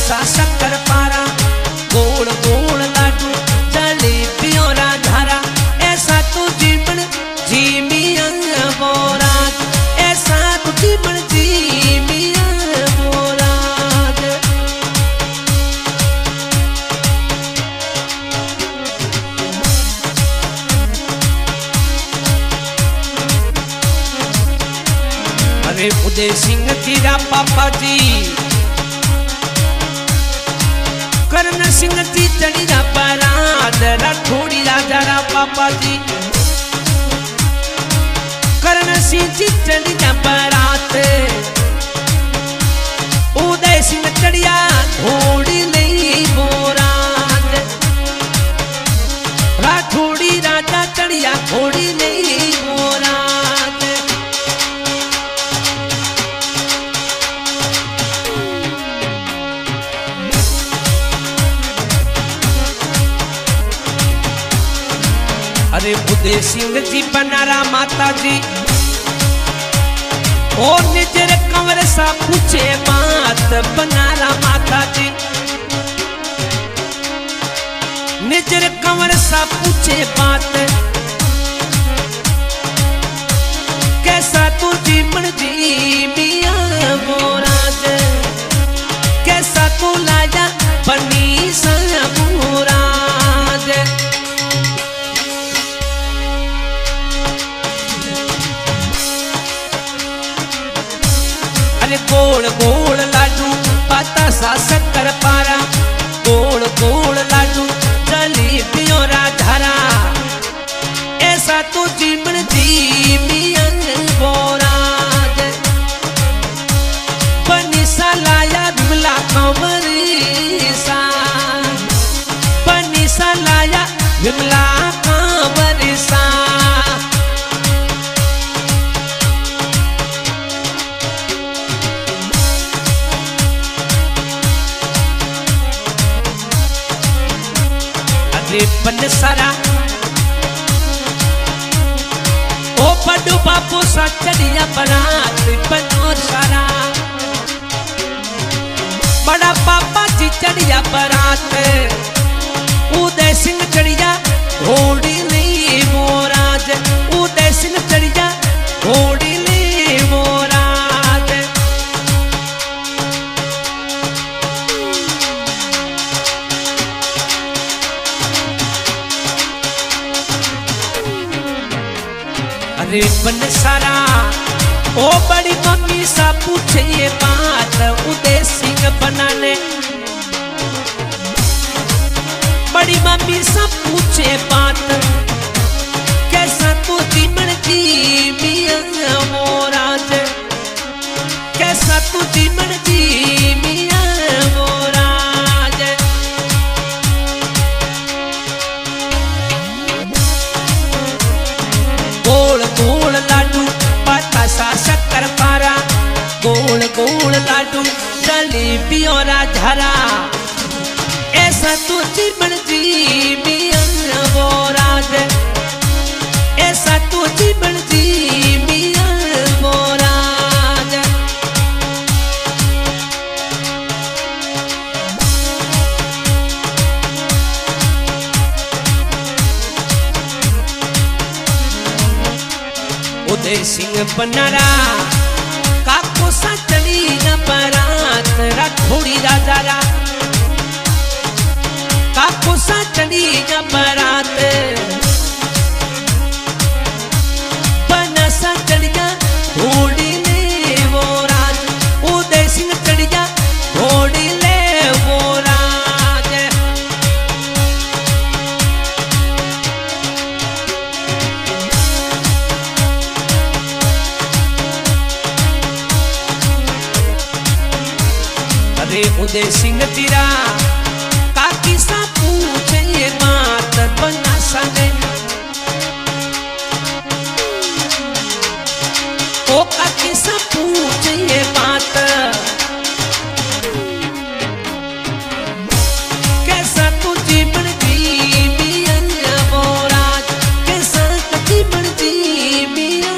सा शक्कर पारा, गोल गोल लाडू जलेबी और झारा। ऐसा तू जीवन जीमिया मोराज, ऐसा तू जीवन जीमिया मोराज। अरे उदय सिंह जीरा पापा जी, करण सिंह जी चढ़ी जा परात, राठौड़ी राजा रा पापा जी। करण सिंह जी चढ़ी जा परात, उदय सिंह चढ़िया घोड़ी नहीं मोराज। राठौड़ी राजा चढ़िया घोड़ी नहीं मोराज। अरे उदय सिंह जी बनारा माता जी, और निजर कंवर सा पूछे बात बनारा माता जी। निजर कंवर सा पूछे बात, कैसा तू जीवन जीमिया मोराज, कैसा तू लाया बनी सा मोराज। गोल गोल लाडू पता सा शक्कर पारा, गोल गोल लाडू जलेबी और झारा। ऐसा तू जीवन जीमिया मोराज। बनी सा लाया विमला कंवरी सा, बनी सा लाया विमला कंवरी सा। बन सारा ओ बड़ू बापू सा चढ़िया बरात, बनो सारा बड़ा पापा जी चढ़िया बरात। उदय सिंह चढ़िया घोड़ी नहीं मोराज, उदय सिंह चढ़िया घोड़ी नहीं मोराज। अरे बन सारा ओ बड़ी मम्मी सा पूछे ये बात, उदय सिंह बनाने। बड़ी मम्मी सा पूछे बात, कैसा तू जीवन जीमिया मोराज, कैसा तू जीवन जीमिया मोराज। गोल गोल लाडू पता सा शक्कर पारा, गोल गोल लाडू जलेबी और झारा। ऐसा तू जीवन जीमिया मोराज, ऐसा तू जीवन जीमिया मोराज। उदय सिंह बनारा काको सा चली न बरात, राठौड़ी राजा रा काको सा चली न बरात। बना सा चढ़िया घोड़ी ले वो राज, उदय सिंह चढ़िया घोड़ी ले वो राज। अरे उदय सिंह तेरा काकी सा पूछे ये बात, बना सा ने ओ काकी सा पूछे ये बात, कैसा तू जीवन जीमिया मोराज, कैसा तू जीवन जीमिया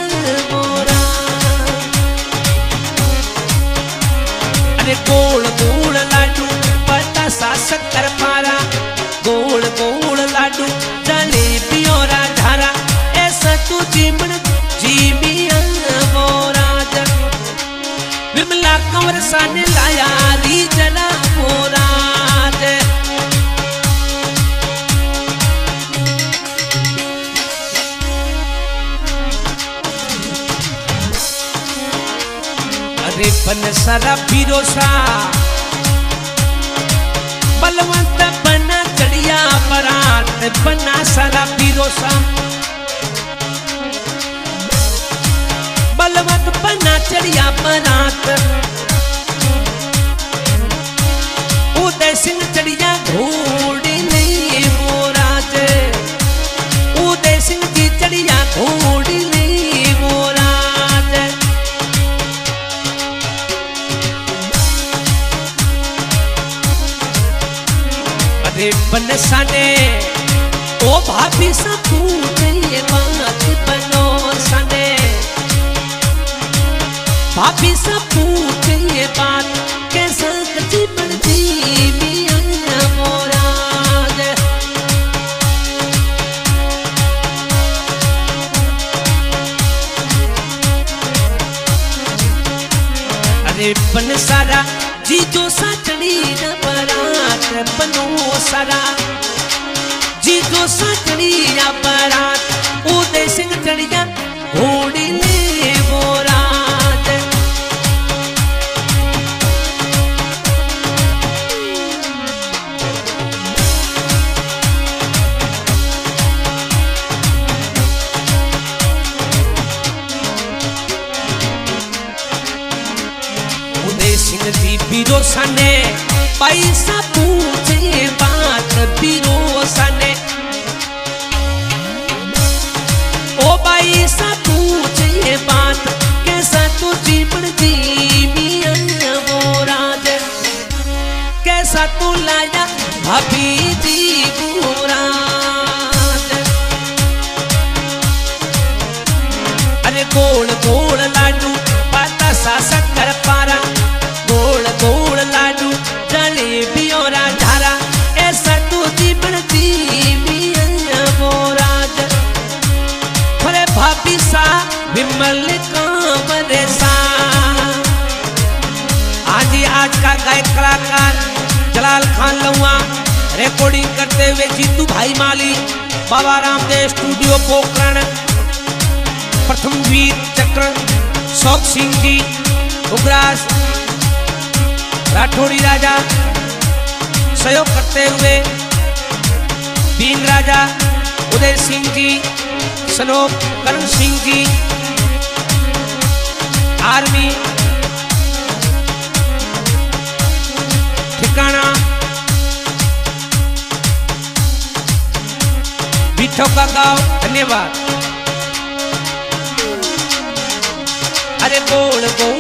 मोराज। अरे गोल गोल लाडू शक्कर पारा गोल गोल लाडू जलेबी और झारा ऐसा तू जीवन जीविया मोराज विमला कंवर साने लाया री जना मोराज अरे बन सारा भीरोसा बलवंत बना चढ़िया बरात बना सारा भीरोसा बलवंत बना चढ़िया बरात उदय सिंह चढ़िया घोड़ी नहीं मोराज उदय सिंह जी चढ़िया घोड़ी नहीं मोराज अरे बनसा ने ओ भाभी सा पूछे बात बनो सने भाभी सा पूछे ये बात कैसा जीवन जीविया मोराज अरे बन सारा जी जो सा चढ़ी न बरात बनो सारा जी जो सा चढ़ी न बरात उदय सिंह चढ़िया घोड़ी ले मोराज सिंह जी बिरोसा ने पैसा पूछे बात बिरोसा ने ओ पैसा पूछे बात कैसा तू जीवन जीविया मोराज कैसा तू लाया भाभी जी मोराज अरे गोल गोल लाडू पाता सा शक्कर पारा गोल गोल लाडू जलेबी और झारा ऐसा तू जीवन जीविया मोराज अरे भाभी सा विमल कांवर सा आज का गायक कलाकार जलाल खान लहुआ रिकॉर्डिंग करते हुए जीतू भाई माली बाबा रामदेव स्टूडियो पोखरण प्रथम वीर चक्र शौक सिंह जी उग्रास राठौड़ी राजा सहयोग करते हुए बीन राजा उदय सिंह जी सनोक करण सिंह जी आर्मी ठिकाना बिठो का गांव धन्यवाद अरे बोल बोल